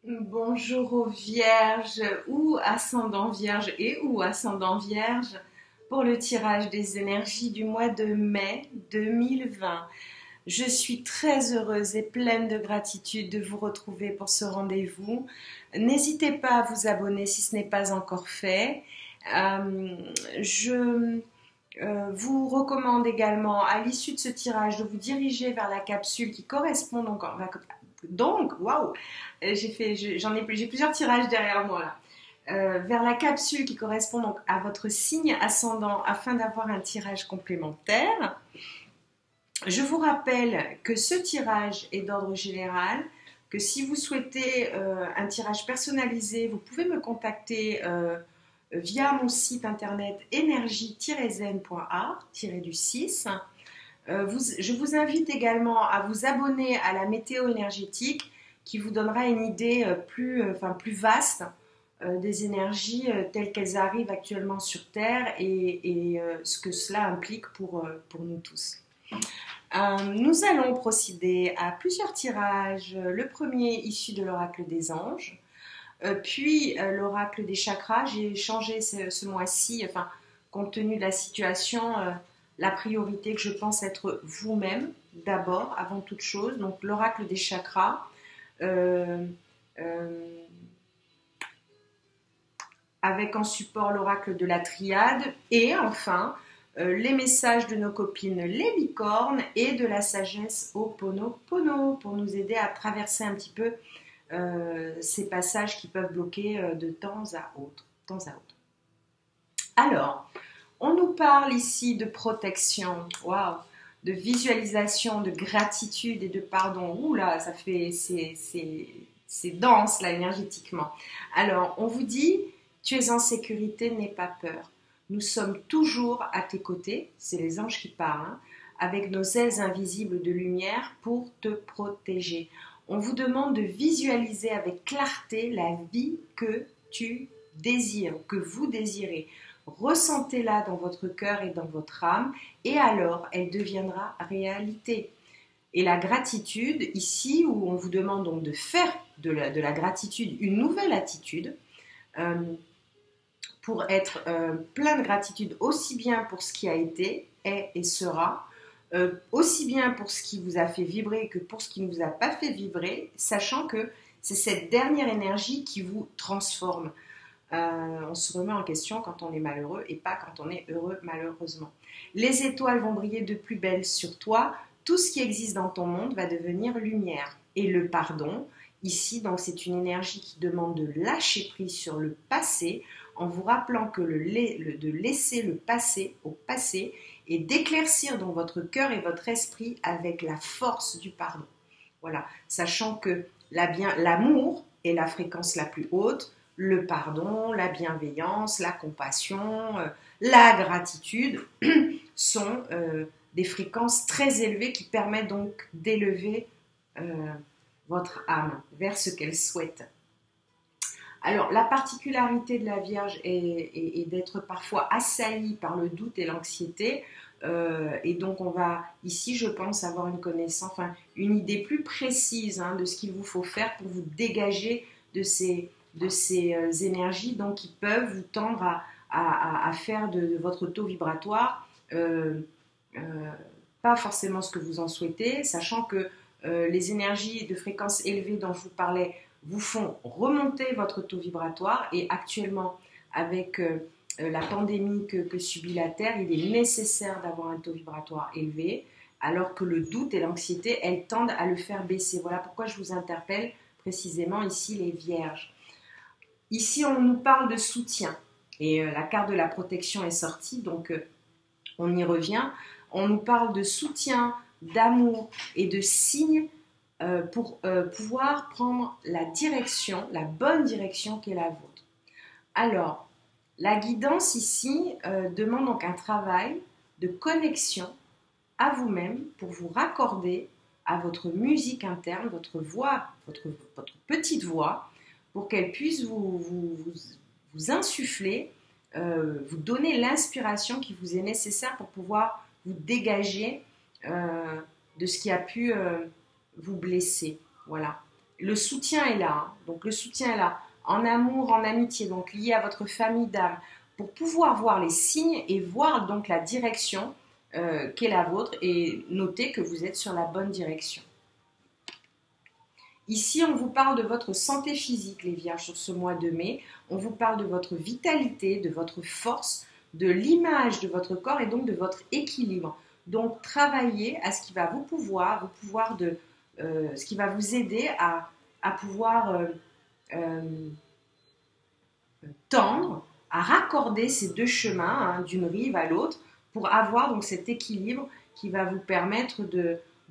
Bonjour aux vierges ou ascendant vierge et ou ascendant vierge pour le tirage des énergies du mois de mai 2020. Je suis très heureuse et pleine de gratitude de vous retrouver pour ce rendez-vous. N'hésitez pas à vous abonner si ce n'est pas encore fait. Je vous recommande également, à l'issue de ce tirage, de vous diriger vers la capsule qui correspond waouh, j'ai plusieurs tirages derrière moi là. Vers la capsule qui correspond donc à votre signe ascendant afin d'avoir un tirage complémentaire. Je vous rappelle que ce tirage est d'ordre général, que si vous souhaitez un tirage personnalisé, vous pouvez me contacter via mon site internet énergie-zen.art-du-6. Je vous invite également à vous abonner à la météo énergétique qui vous donnera une idée plus vaste des énergies telles qu'elles arrivent actuellement sur Terre et ce que cela implique pour nous tous. Nous allons procéder à plusieurs tirages. Le premier issu de l'oracle des anges, puis l'oracle des chakras. J'ai changé ce mois-ci, compte tenu de la situation, la priorité que je pense être vous-même d'abord, avant toute chose. Donc l'oracle des chakras, avec en support l'oracle de la triade, et enfin les messages de nos copines les licornes et de la sagesse Ho'oponopono pour nous aider à traverser un petit peu ces passages qui peuvent bloquer de temps à autre. Alors, on nous parle ici de protection, waouh, de visualisation, de gratitude et de pardon. Ouh là, ça fait, c'est dense là énergétiquement. Alors, on vous dit, tu es en sécurité, n'aie pas peur. Nous sommes toujours à tes côtés, c'est les anges qui parlent, hein, avec nos ailes invisibles de lumière pour te protéger. On vous demande de visualiser avec clarté la vie que tu désires, que vous désirez. Ressentez-la dans votre cœur et dans votre âme, et alors elle deviendra réalité. Et la gratitude, ici où on vous demande donc de faire de la gratitude une nouvelle attitude, pour être plein de gratitude aussi bien pour ce qui a été, est et sera, aussi bien pour ce qui vous a fait vibrer que pour ce qui ne vous a pas fait vibrer, sachant que c'est cette dernière énergie qui vous transforme. On se remet en question quand on est malheureux et pas quand on est heureux, malheureusement. Les étoiles vont briller de plus belle sur toi. Tout ce qui existe dans ton monde va devenir lumière. Et le pardon, ici, donc c'est une énergie qui demande de lâcher prise sur le passé, en vous rappelant que de laisser le passé au passé et d'éclaircir donc votre cœur et votre esprit avec la force du pardon. Voilà, sachant que l'amour est la fréquence la plus haute, le pardon, la bienveillance, la compassion, la gratitude sont des fréquences très élevées qui permettent donc d'élever votre âme vers ce qu'elle souhaite. Alors, la particularité de la Vierge est d'être parfois assaillie par le doute et l'anxiété. Et donc, on va ici, je pense, avoir une connaissance, une idée plus précise de ce qu'il vous faut faire pour vous dégager de ces énergies donc, qui peuvent vous tendre à faire de votre taux vibratoire pas forcément ce que vous en souhaitez, sachant que les énergies de fréquence élevée dont je vous parlais vous font remonter votre taux vibratoire, et actuellement avec la pandémie que subit la Terre, il est nécessaire d'avoir un taux vibratoire élevé, alors que le doute et l'anxiété, elles tendent à le faire baisser. Voilà pourquoi je vous interpelle précisément ici les Vierges. Ici, on nous parle de soutien, et la carte de la protection est sortie, donc on y revient. On nous parle de soutien, d'amour et de signes pour pouvoir prendre la direction, la bonne direction qui est la vôtre. Alors, la guidance ici demande donc un travail de connexion à vous-même pour vous raccorder à votre musique interne, votre voix, votre petite voix, pour qu'elle puisse vous insuffler, vous donner l'inspiration qui vous est nécessaire pour pouvoir vous dégager de ce qui a pu vous blesser. Voilà. le soutien est là, hein. Donc le soutien est là, en amour, en amitié, donc lié à votre famille d'âme, pour pouvoir voir les signes et voir donc la direction qu'est la vôtre et noter que vous êtes sur la bonne direction. Ici, on vous parle de votre santé physique, les Vierges, sur ce mois de mai. On vous parle de votre vitalité, de votre force, de l'image de votre corps et donc de votre équilibre. Donc, travaillez à ce qui va vous ce qui va vous aider à pouvoir tendre, à raccorder ces deux chemins, hein, d'une rive à l'autre, pour avoir donc cet équilibre qui va vous permettre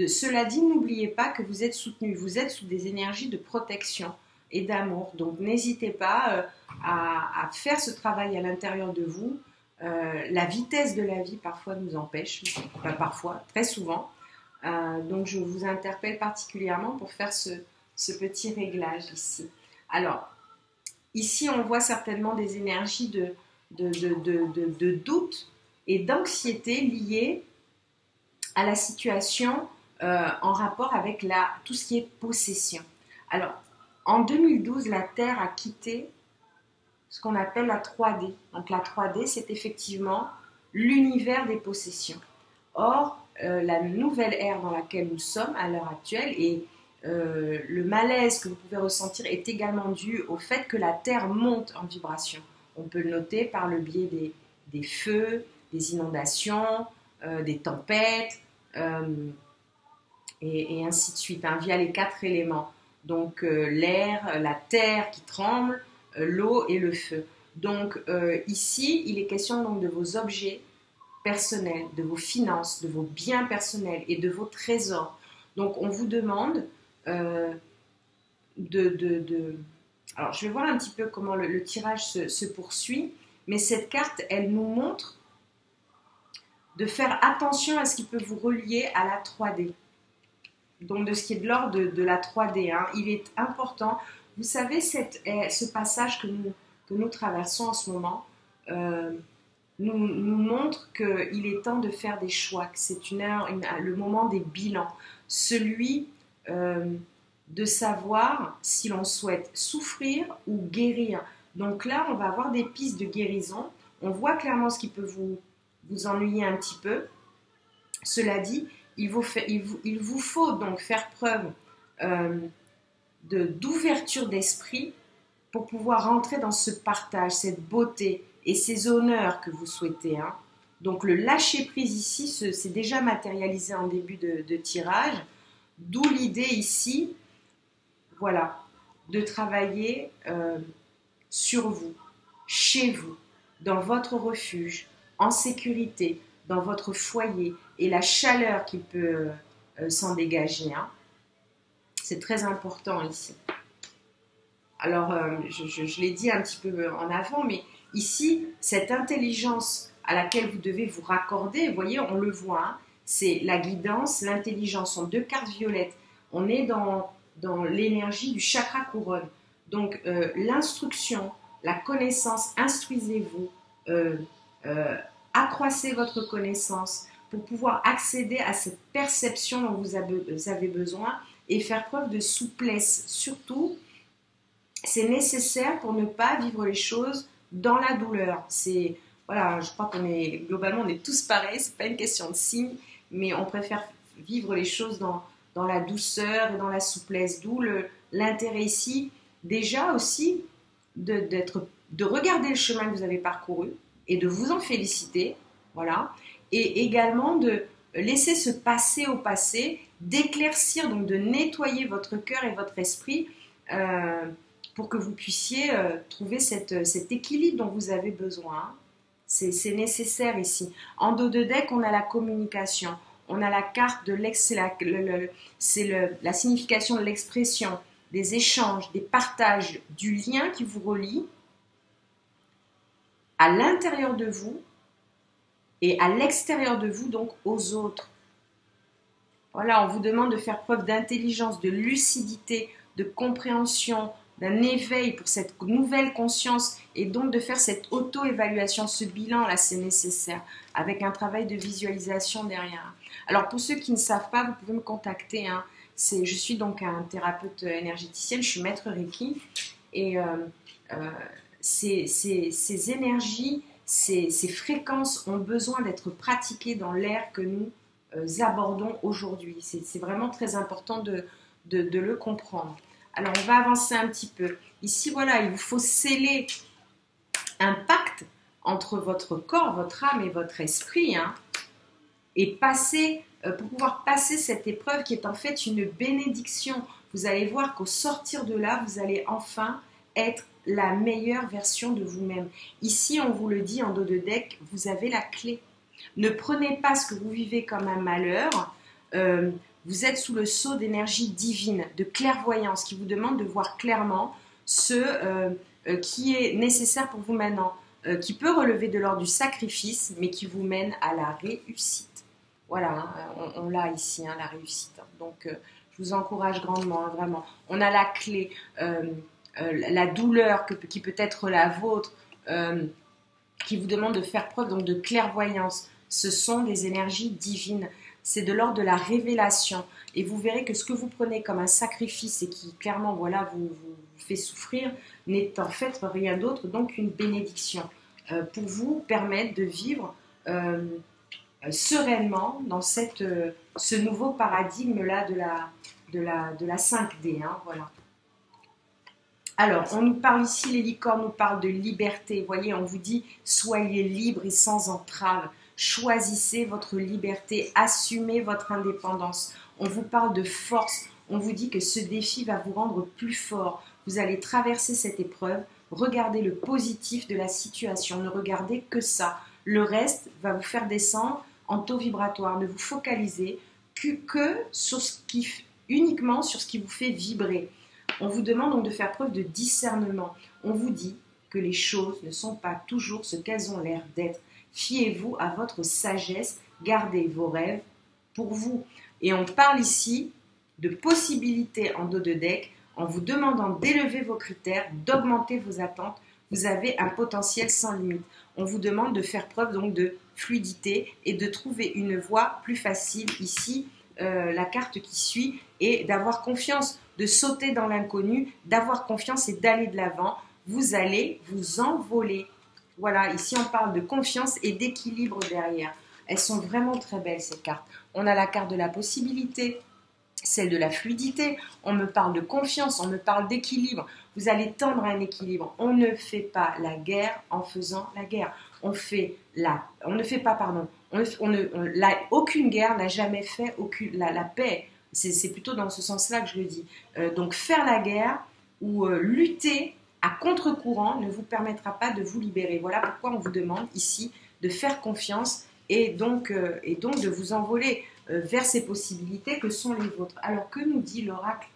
cela dit, n'oubliez pas que vous êtes soutenu, vous êtes sous des énergies de protection et d'amour. Donc n'hésitez pas à faire ce travail à l'intérieur de vous. La vitesse de la vie parfois nous empêche, pas parfois, très souvent. Donc je vous interpelle particulièrement pour faire ce petit réglage ici. Alors, ici on voit certainement des énergies de doute et d'anxiété liées à la situation en rapport avec tout ce qui est possession. Alors, en 2012, la Terre a quitté ce qu'on appelle la 3D. Donc la 3D, c'est effectivement l'univers des possessions. Or, la nouvelle ère dans laquelle nous sommes à l'heure actuelle et le malaise que vous pouvez ressentir est également dû au fait que la Terre monte en vibration. On peut le noter par le biais des feux, des inondations, des tempêtes, et ainsi de suite, hein, via les 4 éléments. Donc l'air, la terre qui tremble, l'eau et le feu. Donc ici, il est question donc de vos objets personnels, de vos finances, de vos biens personnels et de vos trésors. Donc on vous demande alors je vais voir un petit peu comment le tirage se poursuit, mais cette carte, elle nous montre de faire attention à ce qui peut vous relier à la 3D. Donc de ce qui est de l'ordre de la 3D. Hein. Il est important, vous savez, ce passage que nous traversons en ce moment nous montre qu'il est temps de faire des choix, que c'est le moment des bilans, celui de savoir si l'on souhaite souffrir ou guérir. Donc là, on va avoir des pistes de guérison, on voit clairement ce qui peut vous ennuyer un petit peu. Cela dit, il vous faut donc faire preuve d'ouverture d'esprit pour pouvoir rentrer dans ce partage, cette beauté et ces honneurs que vous souhaitez. Hein. Donc le lâcher-prise ici, c'est déjà matérialisé en début de tirage, d'où l'idée ici, voilà, de travailler sur vous, chez vous, dans votre refuge, en sécurité, dans votre foyer et la chaleur qui peut s'en dégager. Hein. C'est très important ici. Alors, je l'ai dit un petit peu en avant, mais ici, cette intelligence à laquelle vous devez vous raccorder, vous voyez, on le voit, hein, c'est la guidance, l'intelligence, sont 2 cartes violettes. On est dans l'énergie du chakra couronne. Donc, l'instruction, la connaissance, instruisez-vous, accroissez votre connaissance pour pouvoir accéder à cette perception dont vous avez besoin et faire preuve de souplesse. Surtout, c'est nécessaire pour ne pas vivre les choses dans la douleur. Voilà, je crois globalement, on est tous pareils, c'est pas une question de signe, mais on préfère vivre les choses dans la douceur et dans la souplesse. D'où l'intérêt ici, déjà aussi, de regarder le chemin que vous avez parcouru et de vous en féliciter, voilà, et également de laisser se passer au passé, d'éclaircir, donc de nettoyer votre cœur et votre esprit pour que vous puissiez trouver cet équilibre dont vous avez besoin. C'est nécessaire ici. En dos de deck, on a la communication, on a la carte de c'est la signification de l'expression, des échanges, des partages, du lien qui vous relie à l'intérieur de vous et à l'extérieur de vous, donc aux autres. Voilà, on vous demande de faire preuve d'intelligence, de lucidité, de compréhension, d'un éveil pour cette nouvelle conscience et donc de faire cette auto-évaluation, ce bilan-là, c'est nécessaire, avec un travail de visualisation derrière. Alors pour ceux qui ne savent pas, vous pouvez me contacter, hein. Je suis donc un thérapeute énergéticienne, je suis maître Reiki. Et ces énergies, ces fréquences ont besoin d'être pratiquées dans l'air que nous abordons aujourd'hui. C'est vraiment très important de le comprendre. Alors, on va avancer un petit peu. Ici, voilà, il vous faut sceller un pacte entre votre corps, votre âme et votre esprit, hein, et pour pouvoir passer cette épreuve qui est en fait une bénédiction. Vous allez voir qu'au sortir de là, vous allez enfin être la meilleure version de vous-même. Ici, on vous le dit en dos de deck, vous avez la clé. Ne prenez pas ce que vous vivez comme un malheur. Vous êtes sous le sceau d'énergie divine, de clairvoyance, qui vous demande de voir clairement ce qui est nécessaire pour vous maintenant, qui peut relever de l'ordre du sacrifice, mais qui vous mène à la réussite. Voilà, hein, on l'a ici, hein, la réussite. Donc, je vous encourage grandement, hein, vraiment. On a la clé, la douleur qui peut être la vôtre, qui vous demande de faire preuve donc, de clairvoyance. Ce sont des énergies divines. C'est de l'ordre de la révélation. Et vous verrez que ce que vous prenez comme un sacrifice et qui, clairement, voilà, vous fait souffrir, n'est en fait rien d'autre, donc une bénédiction pour vous permettre de vivre sereinement dans ce nouveau paradigme-là de la 5D. Hein, voilà. Alors, on nous parle ici, les licornes nous parlent de liberté. Vous voyez, on vous dit, soyez libre et sans entrave. Choisissez votre liberté, assumez votre indépendance. On vous parle de force, on vous dit que ce défi va vous rendre plus fort. Vous allez traverser cette épreuve, regardez le positif de la situation, ne regardez que ça. Le reste va vous faire descendre en taux vibratoire. Ne vous focalisez que sur uniquement sur ce qui vous fait vibrer. On vous demande donc de faire preuve de discernement. On vous dit que les choses ne sont pas toujours ce qu'elles ont l'air d'être. Fiez-vous à votre sagesse, gardez vos rêves pour vous. Et on parle ici de possibilités en dos de deck en vous demandant d'élever vos critères, d'augmenter vos attentes. Vous avez un potentiel sans limite. On vous demande de faire preuve donc de fluidité et de trouver une voie plus facile ici, la carte qui suit, et d'avoir confiance, de sauter dans l'inconnu, d'avoir confiance et d'aller de l'avant. Vous allez vous envoler. Voilà, ici on parle de confiance et d'équilibre derrière. Elles sont vraiment très belles ces cartes. On a la carte de la possibilité, celle de la fluidité. On me parle de confiance, on me parle d'équilibre. Vous allez tendre à un équilibre. On ne fait pas la guerre en faisant la guerre. Aucune guerre n'a jamais fait la paix. C'est plutôt dans ce sens-là que je le dis. Donc faire la guerre ou lutter à contre-courant ne vous permettra pas de vous libérer. Voilà pourquoi on vous demande ici de faire confiance et donc de vous envoler vers ces possibilités que sont les vôtres. Alors que nous dit l'oracle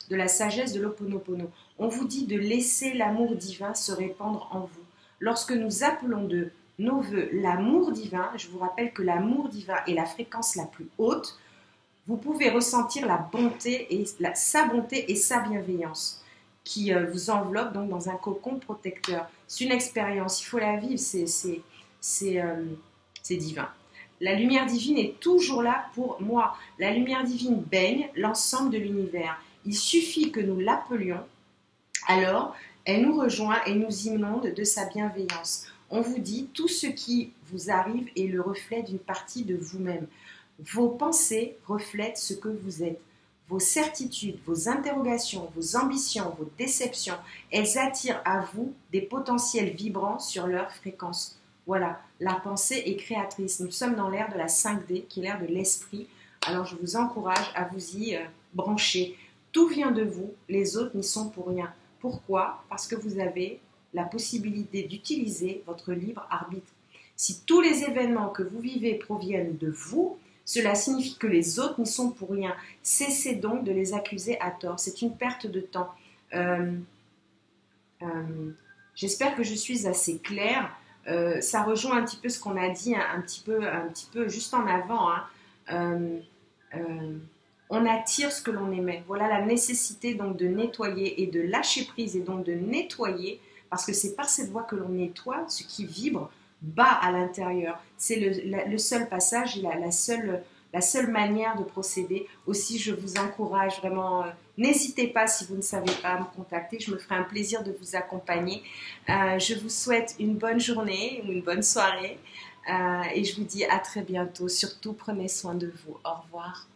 de la sagesse de l'Ho'oponopono? On vous dit de laisser l'amour divin se répandre en vous. Lorsque nous appelons de nos voeux l'amour divin, je vous rappelle que l'amour divin est la fréquence la plus haute, vous pouvez ressentir sa bonté et sa bienveillance qui vous enveloppe donc dans un cocon protecteur. C'est une expérience, il faut la vivre, c'est divin. La lumière divine est toujours là pour moi. La lumière divine baigne l'ensemble de l'univers. Il suffit que nous l'appelions, alors elle nous rejoint et nous inonde de sa bienveillance. On vous dit, tout ce qui vous arrive est le reflet d'une partie de vous-même. Vos pensées reflètent ce que vous êtes. Vos certitudes, vos interrogations, vos ambitions, vos déceptions, elles attirent à vous des potentiels vibrants sur leur fréquence. Voilà, la pensée est créatrice. Nous sommes dans l'ère de la 5D, qui est l'ère de l'esprit. Alors je vous encourage à vous y brancher. Tout vient de vous, les autres n'y sont pour rien. Pourquoi? Parce que vous avez la possibilité d'utiliser votre libre arbitre. Si tous les événements que vous vivez proviennent de vous, cela signifie que les autres n'y sont pour rien. Cessez donc de les accuser à tort. C'est une perte de temps. J'espère que je suis assez claire. Ça rejoint un petit peu ce qu'on a dit un petit peu juste en avant. On attire ce que l'on émet. Voilà la nécessité donc de nettoyer et de lâcher prise et donc de nettoyer, parce que c'est par cette voie que l'on nettoie ce qui vibre bas à l'intérieur. C'est le seul passage et la seule la seule manière de procéder. Aussi, je vous encourage vraiment, n'hésitez pas si vous ne savez pas à me contacter, je me ferai un plaisir de vous accompagner. Je vous souhaite une bonne journée ou une bonne soirée et je vous dis à très bientôt. Surtout, prenez soin de vous. Au revoir.